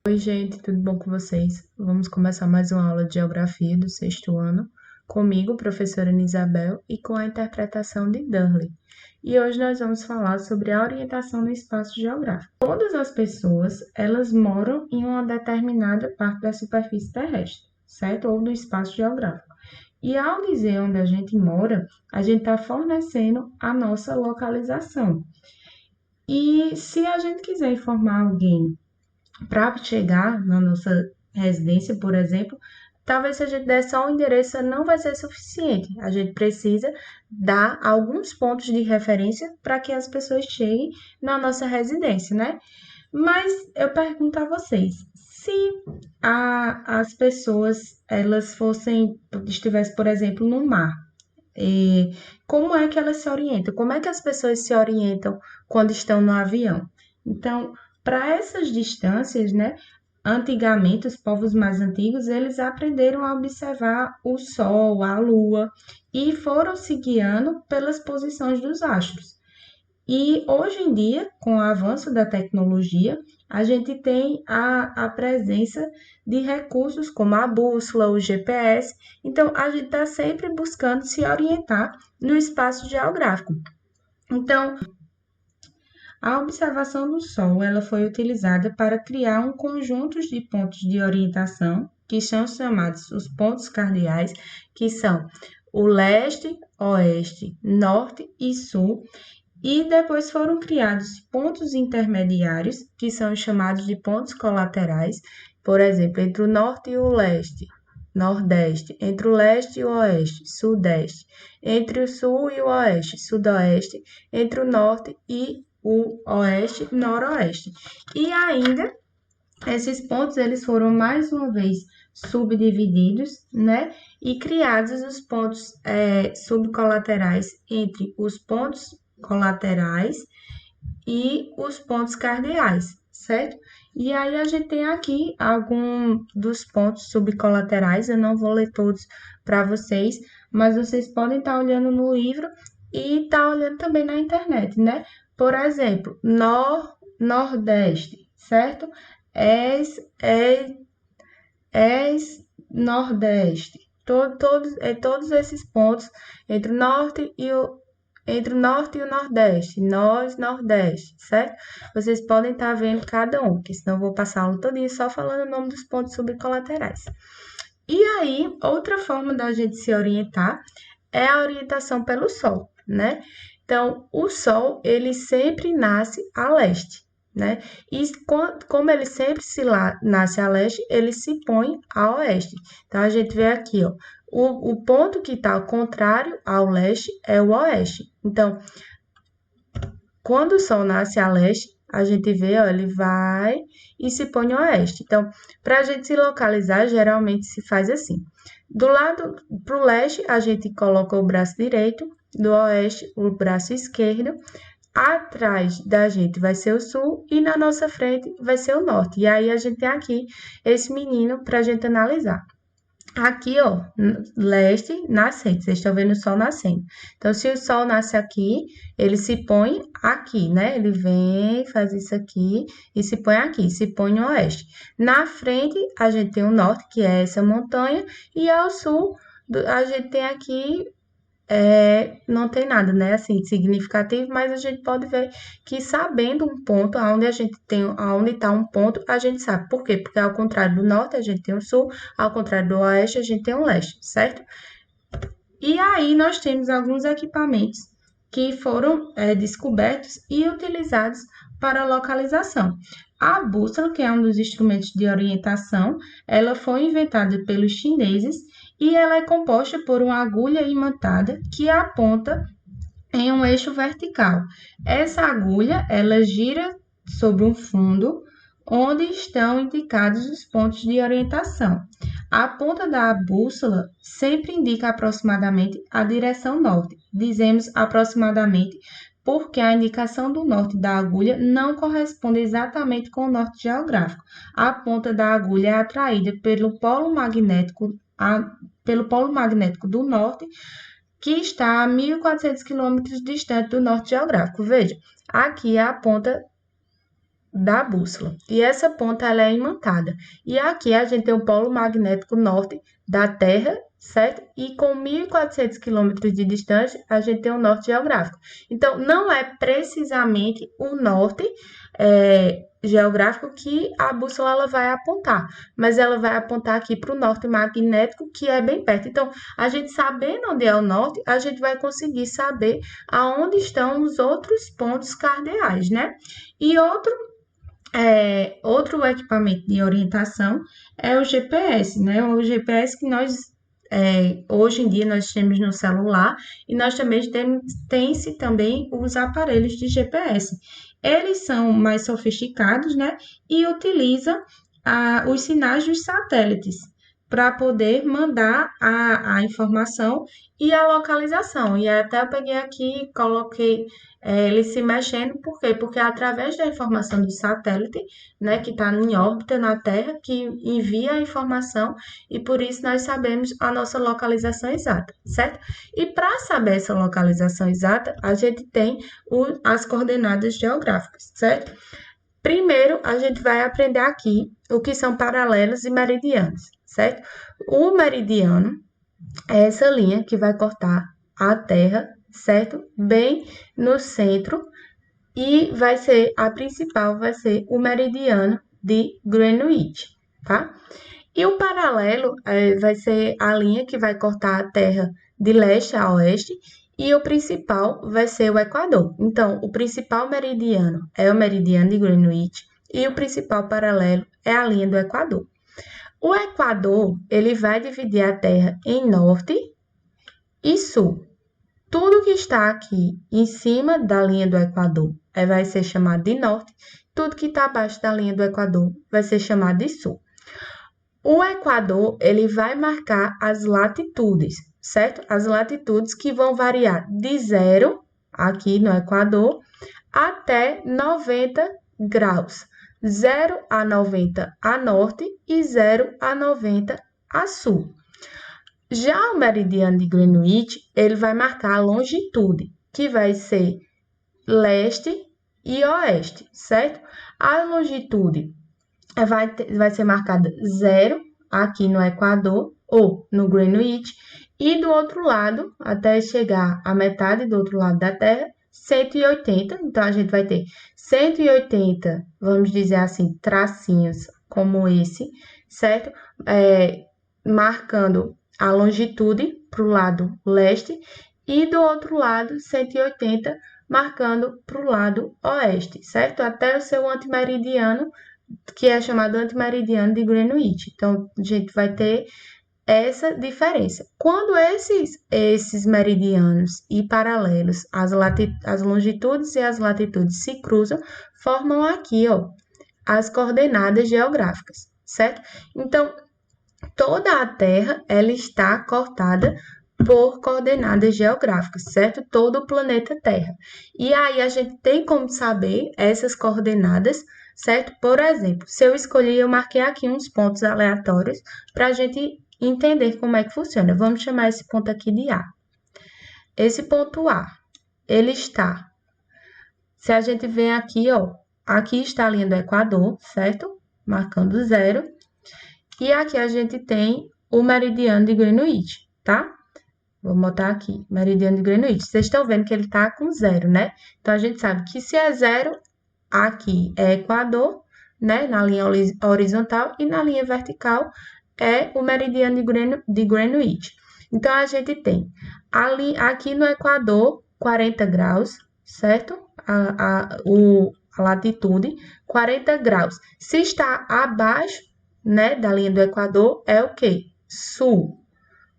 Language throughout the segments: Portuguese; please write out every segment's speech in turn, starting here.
Oi, gente, tudo bom com vocês? Vamos começar mais uma aula de Geografia do sexto ano, comigo, professora Ana Isabel, e com a interpretação de Durley. E hoje nós vamos falar sobre a orientação no espaço geográfico. Todas as pessoas, elas moram em uma determinada parte da superfície terrestre, certo? Ou do espaço geográfico. E ao dizer onde a gente mora, a gente está fornecendo a nossa localização. E se a gente quiser informar alguém para chegar na nossa residência, por exemplo, talvez se a gente der só o endereço não vai ser suficiente. A gente precisa dar alguns pontos de referência para que as pessoas cheguem na nossa residência, né? Mas eu pergunto a vocês, se as pessoas elas estivessem, por exemplo, no mar, como é que elas se orientam? Como é que as pessoas se orientam quando estão no avião? Então, para essas distâncias, né? Antigamente, os povos mais antigos, eles aprenderam a observar o Sol, a Lua e foram se guiando pelas posições dos astros. E hoje em dia, com o avanço da tecnologia, a gente tem a presença de recursos como a bússola, o GPS. Então, a gente está sempre buscando se orientar no espaço geográfico. Então, a observação do Sol ela foi utilizada para criar um conjunto de pontos de orientação, que são chamados os pontos cardeais, que são o leste, oeste, norte e sul, e depois foram criados pontos intermediários, que são chamados de pontos colaterais, por exemplo, entre o norte e o leste, nordeste, entre o leste e o oeste, sudeste, entre o sul e o oeste, sudoeste, entre o norte e o oeste, noroeste. E ainda, esses pontos eles foram mais uma vez subdivididos, né? E criados os pontos subcolaterais entre os pontos colaterais e os pontos cardeais, certo? E aí a gente tem aqui algum dos pontos subcolaterais, eu não vou ler todos para vocês, mas vocês podem estar olhando no livro e estar olhando também na internet, né? Por exemplo, nordeste, certo? Es, é, nordeste. Todos esses pontos entre o norte e o Nordeste, nós, Nordeste, certo? Vocês podem estar vendo cada um, porque senão eu vou passar a aula todinha só falando o nome dos pontos subcolaterais. E aí, outra forma da gente se orientar é a orientação pelo Sol, né? Então, o Sol, ele sempre nasce a leste, né? E como ele sempre nasce a leste, ele se põe a oeste. Então, a gente vê aqui, ó, o ponto que está ao contrário ao leste é o oeste. Então, quando o Sol nasce a leste, a gente vê, ó, ele vai e se põe no oeste. Então, para a gente se localizar, geralmente se faz assim. Do lado para o leste, a gente coloca o braço direito, do oeste, o braço esquerdo. Atrás da gente vai ser o sul e na nossa frente vai ser o norte. E aí a gente tem aqui esse menino para a gente analisar. Aqui, ó, leste nascente, vocês estão vendo o sol nascendo. Então, se o sol nasce aqui, ele se põe aqui, né? Ele vem, faz isso aqui e se põe aqui, se põe no oeste. Na frente, a gente tem o norte, que é essa montanha, e ao sul, a gente tem aqui não tem nada, né, assim, significativo, mas a gente pode ver que sabendo um ponto, aonde está um ponto, a gente sabe. Por quê? Porque ao contrário do norte, a gente tem o sul, ao contrário do oeste, a gente tem o leste, certo? E aí nós temos alguns equipamentos que foram descobertos e utilizados para localização. A bússola, que é um dos instrumentos de orientação, ela foi inventada pelos chineses e ela é composta por uma agulha imantada que aponta em um eixo vertical. Essa agulha, ela gira sobre um fundo onde estão indicados os pontos de orientação. A ponta da bússola sempre indica aproximadamente a direção norte. Dizemos aproximadamente porque a indicação do norte da agulha não corresponde exatamente com o norte geográfico. A ponta da agulha é atraída pelo polo magnético do norte, que está a 1.400 quilômetros distante do norte geográfico. Veja, aqui é a ponta da bússola. E essa ponta ela é imantada. E aqui a gente tem o polo magnético norte da Terra, certo? E com 1.400 quilômetros de distância, a gente tem o norte geográfico. Então, não é precisamente o norte geográfico que a bússola ela vai apontar, mas ela vai apontar aqui para o norte magnético, que é bem perto. Então, a gente sabendo onde é o norte, a gente vai conseguir saber aonde estão os outros pontos cardeais, né? E outro equipamento de orientação é o GPS, né? O GPS que hoje em dia nós temos no celular e nós também tem-se também os aparelhos de GPS. Eles são mais sofisticados, né? E utilizam os sinais dos satélites para poder mandar a informação e a localização. E até eu peguei aqui e coloquei ele se mexendo, por quê? Porque é através da informação do satélite, né, que está em órbita na Terra, que envia a informação e por isso nós sabemos a nossa localização exata, certo? E para saber essa localização exata, a gente tem as coordenadas geográficas, certo? Primeiro, a gente vai aprender aqui o que são paralelos e meridianos, certo? O meridiano é essa linha que vai cortar a Terra, certo? Bem no centro e a principal vai ser o meridiano de Greenwich, tá? E o paralelo vai ser a linha que vai cortar a Terra de leste a oeste e o principal vai ser o Equador. Então, o principal meridiano é o meridiano de Greenwich e o principal paralelo é a linha do Equador. O Equador, ele vai dividir a Terra em norte e sul. Tudo que está aqui em cima da linha do Equador vai ser chamado de norte, tudo que está abaixo da linha do Equador vai ser chamado de sul. O Equador, ele vai marcar as latitudes, certo? As latitudes que vão variar de 0, aqui no Equador, até 90 graus. 0 a 90 a norte e 0 a 90 a sul. Já o meridiano de Greenwich, ele vai marcar a longitude, que vai ser leste e oeste, certo? A longitude vai ser marcada 0 aqui no Equador ou no Greenwich e do outro lado, até chegar à metade do outro lado da Terra, 180. Então, a gente vai ter 180, vamos dizer assim, tracinhos como esse, certo? Marcando a longitude para o lado leste e do outro lado 180 marcando para o lado oeste, certo? Até o seu antimeridiano, que é chamado antimeridiano de Greenwich. Então, a gente vai ter essa diferença. Quando esses meridianos e paralelos, as longitudes e as latitudes se cruzam, formam aqui, ó, as coordenadas geográficas, certo? Então, toda a Terra, ela está cortada por coordenadas geográficas, certo? Todo o planeta Terra. E aí, a gente tem como saber essas coordenadas, certo? Por exemplo, se eu escolher, eu marquei aqui uns pontos aleatórios para a gente entender como é que funciona. Vamos chamar esse ponto aqui de A. Esse ponto A, ele está... Se a gente vem aqui, ó, aqui está a linha do Equador, certo? Marcando 0. E aqui a gente tem o meridiano de Greenwich, tá? Vou botar aqui, meridiano de Greenwich. Vocês estão vendo que ele tá com 0, né? Então, a gente sabe que se é 0, aqui é Equador, né? Na linha horizontal e na linha vertical é o meridiano de Greenwich. Então, a gente tem aqui no Equador 40 graus, certo? A latitude 40 graus. Se está abaixo, né, da linha do Equador, é o quê? Sul.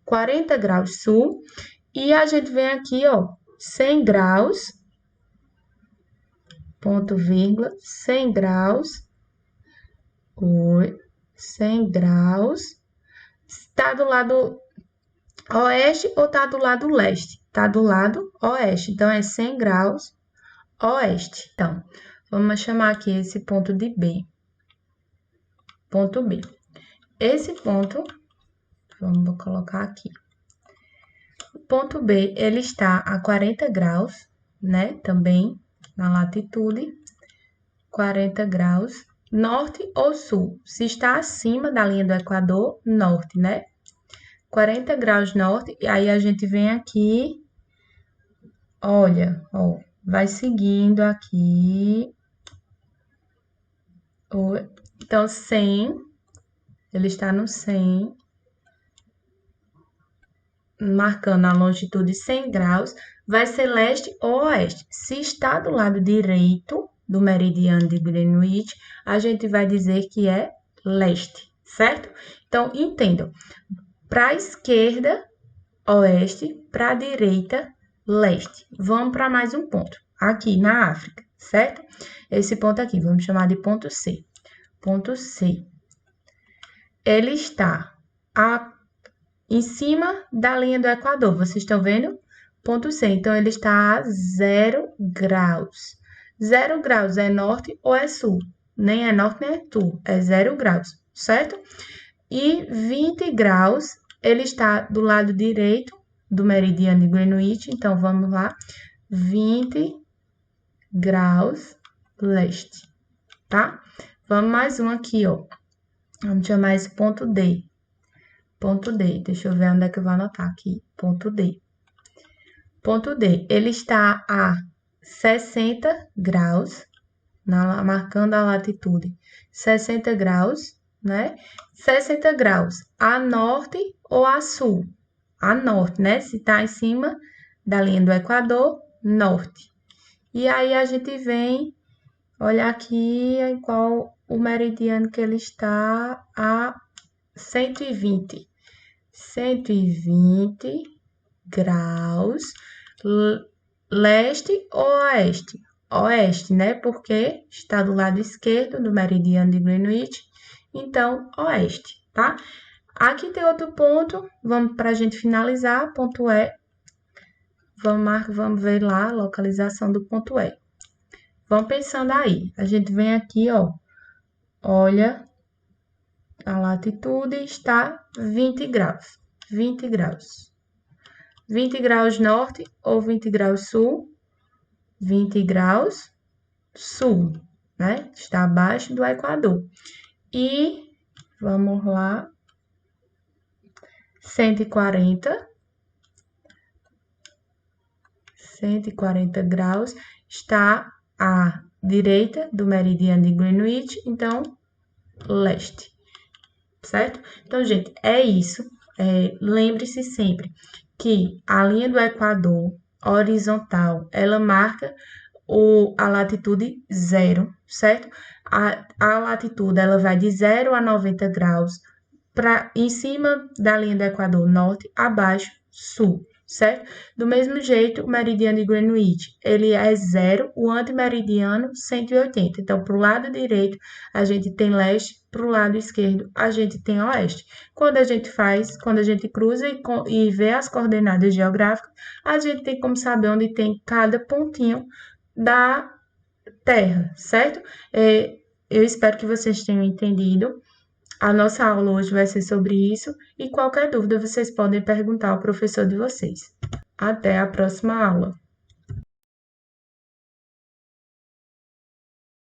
40 graus sul. E a gente vem aqui, ó, 100 graus, ponto vírgula, 100 graus, 100 graus. Está do lado oeste ou está do lado leste? Está do lado oeste. Então, é 100 graus oeste. Então, vamos chamar aqui esse ponto de B. Ponto B. Esse ponto, vou colocar aqui. O ponto B, ele está a 40 graus, né? Também na latitude. 40 graus, norte ou sul? Se está acima da linha do Equador, norte, né? 40 graus norte, e aí a gente vem aqui, olha, ó, vai seguindo aqui. Então, 100, ele está no 100, marcando a longitude 100 graus, vai ser leste ou oeste. Se está do lado direito do meridiano de Greenwich, a gente vai dizer que é leste, certo? Então, entendam, para a esquerda, oeste, para a direita, leste. Vamos para mais um ponto, aqui na África, certo? Esse ponto aqui, vamos chamar de ponto C. Ponto C. Ele está em cima da linha do Equador, vocês estão vendo? Ponto C, então ele está a 0 graus. 0 graus é norte ou é sul? Nem é norte nem é sul, é 0 graus, certo? E 20 graus, ele está do lado direito do meridiano de Greenwich, então vamos lá, 20 graus leste, tá? Vamos mais um aqui, ó. Vamos chamar esse ponto D. Ponto D, deixa eu ver onde é que eu vou anotar aqui. Ponto D. Ponto D, ele está a 60 graus, marcando a latitude 60 graus, né? 60 graus a norte ou a sul? A norte, né? Se está em cima da linha do Equador, norte. E aí a gente vem olhar aqui em qual o meridiano que ele está a 120. 120 graus, leste ou oeste? Oeste, né? Porque está do lado esquerdo do meridiano de Greenwich, então, oeste, tá? Aqui tem outro ponto, vamos para a gente finalizar, ponto E. Vamos ver lá a localização do ponto E. Vamos pensando aí, a gente vem aqui, ó, olha, a latitude está 20 graus, 20 graus. 20 graus norte ou 20 graus sul? 20 graus sul, né? Está abaixo do Equador. E, vamos lá, 140 graus, está à direita do meridiano de Greenwich, então, leste, certo? Então, gente, é isso. Lembre-se sempre que a linha do Equador horizontal, ela marca a latitude 0, certo? A latitude, ela vai de 0 a 90 graus, em cima da linha do Equador norte, abaixo, sul, certo? Do mesmo jeito, o meridiano de Greenwich, ele é 0, o antimeridiano 180. Então, para o lado direito, a gente tem leste, para o lado esquerdo, a gente tem oeste. Quando a gente cruza e vê as coordenadas geográficas, a gente tem como saber onde tem cada pontinho da Terra, certo? Eu espero que vocês tenham entendido. A nossa aula hoje vai ser sobre isso e qualquer dúvida vocês podem perguntar ao professor de vocês. Até a próxima aula!